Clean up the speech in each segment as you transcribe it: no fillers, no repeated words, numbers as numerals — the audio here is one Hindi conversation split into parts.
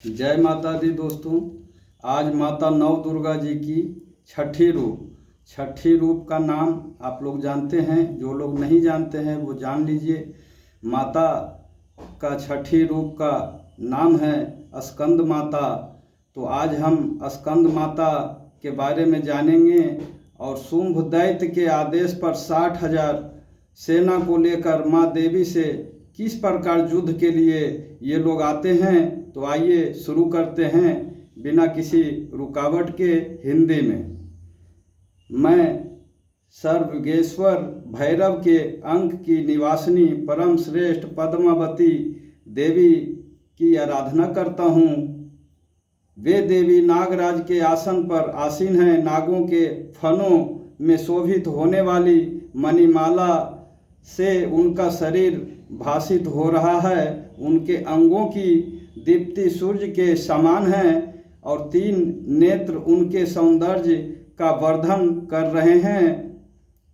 जय माता दी दोस्तों। आज माता नव दुर्गा जी की छठी रूप का नाम आप लोग जानते हैं। जो लोग नहीं जानते हैं वो जान लीजिए। माता का छठी रूप का नाम है स्कंद माता। तो आज हम स्कंद माता के बारे में जानेंगे और शुंभ दैत्य के आदेश पर 60,000 सेना को लेकर माँ देवी से किस प्रकार युद्ध के लिए ये लोग आते हैं। तो आइए शुरू करते हैं बिना किसी रुकावट के हिंदी में। मैं सर्वगेश्वर भैरव के अंक की निवासिनी परम श्रेष्ठ पद्मावती देवी की आराधना करता हूँ। वे देवी नागराज के आसन पर आसीन हैं। नागों के फनों में शोभित होने वाली मणिमाला से उनका शरीर भासित हो रहा है। उनके अंगों की दीप्ति सूर्य के समान है और 3 नेत्र उनके सौंदर्य का वर्धन कर रहे हैं।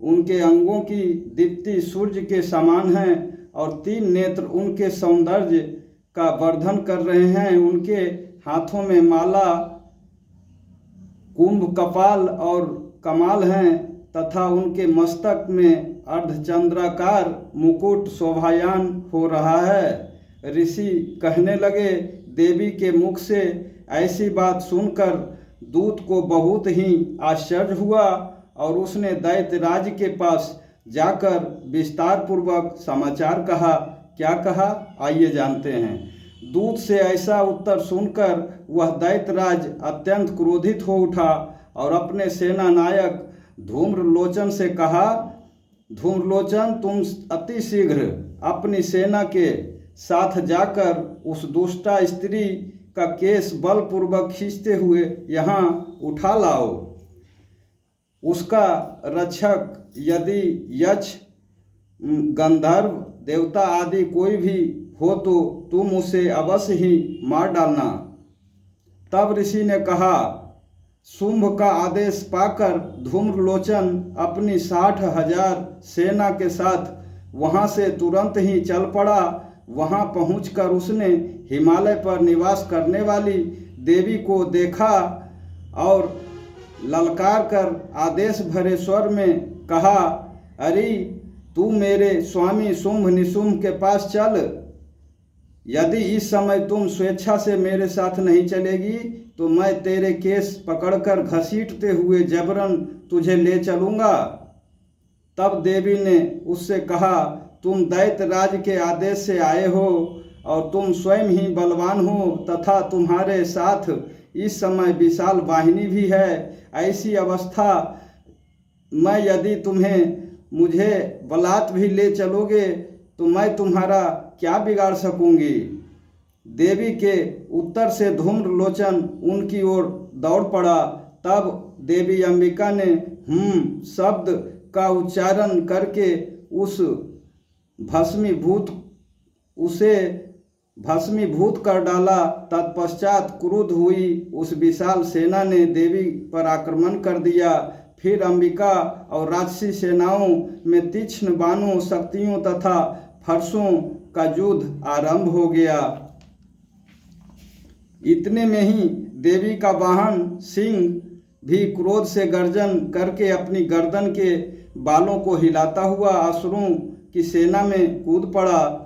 उनके अंगों की दीप्ति सूर्य के समान है और 3 नेत्र उनके सौंदर्य का वर्धन कर रहे हैं। उनके हाथों में माला, कुंभ, कपाल और कमाल हैं तथा उनके मस्तक में अर्धचंद्राकार मुकुट शोभायान हो रहा है। ऋषि कहने लगे, देवी के मुख से ऐसी बात सुनकर दूत को बहुत ही आश्चर्य हुआ और उसने दैत्यराज के पास जाकर विस्तार पूर्वक समाचार कहा। क्या कहा, आइए जानते हैं। दूत से ऐसा उत्तर सुनकर वह दैत्यराज अत्यंत क्रोधित हो उठा और अपने सेना नायक धूम्रलोचन से कहा, धूम्रलोचन, तुम अति शीघ्र अपनी सेना के साथ जाकर उस दुष्टा स्त्री का केस बलपूर्वक खींचते हुए यहाँ उठा लाओ। उसका रक्षक यदि यक्ष, गंधर्व, देवता आदि कोई भी हो तो तुम उसे अवश्य ही मार डालना। तब ऋषि ने कहा। शुंभ का आदेश पाकर धूम्रलोचन अपनी 60,000 सेना के साथ वहाँ से तुरंत ही चल पड़ा। वहाँ पहुंचकर उसने हिमालय पर निवास करने वाली देवी को देखा और ललकार कर आदेश भरे स्वर में कहा, अरे तू मेरे स्वामी शुंभ निशुंभ के पास चल। यदि इस समय तुम स्वेच्छा से मेरे साथ नहीं चलेगी तो मैं तेरे केस पकड़कर घसीटते हुए जबरन तुझे ले चलूँगा। तब देवी ने उससे कहा, तुम दैत्यराज के आदेश से आए हो और तुम स्वयं ही बलवान हो तथा तुम्हारे साथ इस समय विशाल वाहिनी भी है। ऐसी अवस्था में यदि तुम्हें मुझे बलात् भी ले चलोगे तो मैं तुम्हारा क्या बिगाड़ सकूंगी। देवी के उत्तर से धूम्रलोचन उनकी ओर दौड़ पड़ा। तब देवी अंबिका ने शब्द का उच्चारण करके उसे भस्मीभूत कर डाला। तत्पश्चात क्रुद्ध हुई उस विशाल सेना ने देवी पर आक्रमण कर दिया। फिर अंबिका और राक्षसी सेनाओं में तीक्ष्ण बाणों, शक्तियों तथा फरसों का युद्ध आरंभ हो गया। इतने में ही देवी का वाहन सिंह भी क्रोध से गर्जन करके अपनी गर्दन के बालों को हिलाता हुआ असुरों की सेना में कूद पड़ा।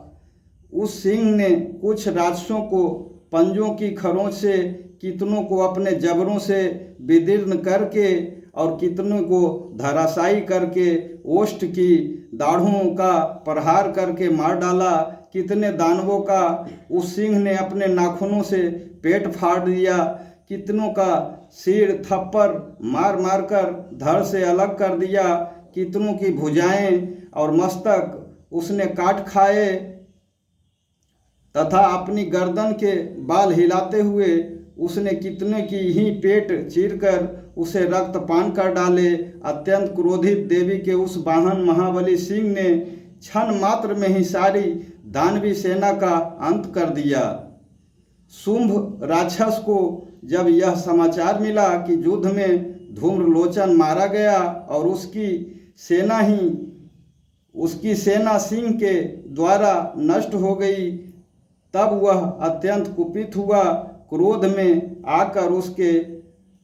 उस सिंह ने कुछ राक्षसों को पंजों की खरोंच से, कितनों को अपने जबरों से विदीर्ण करके और कितनों को धराशायी करके ओष्ठ की दाढ़ों का प्रहार करके मार डाला। कितने दानवों का उस सिंह ने अपने नाखूनों से पेट फाड़ दिया। कितनों का सिर थप्पड़ मार मार कर धड़ से अलग कर दिया। कितनों की भुजाएं और मस्तक उसने काट खाए तथा अपनी गर्दन के बाल हिलाते हुए उसने कितने की ही पेट चीरकर उसे रक्तपान कर डाले। अत्यंत क्रोधित देवी के उस वाहन महाबली सिंह ने क्षण मात्र में ही सारी दानवी सेना का अंत कर दिया। शुंभ राक्षस को जब यह समाचार मिला कि युद्ध में धूम्रलोचन मारा गया और उसकी सेना सिंह के द्वारा नष्ट हो गई, तब वह अत्यंत कुपित हुआ क्रोध में आकर उसके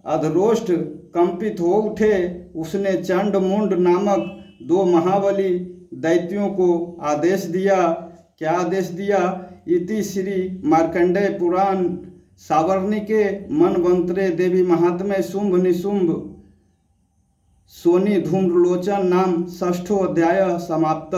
अधरोष्ठ कंपित हो उठे। उसने चंड मुंड नामक 2 महाबली दैत्यों को आदेश दिया। क्या आदेश दिया? इति श्री मार्कंडेय पुराण सावर्णिके मनवंतरे देवी महात्म्ये शुंभ निशुंभ सोनि धूम्रलोचन नाम 6ठो अध्याय समाप्त।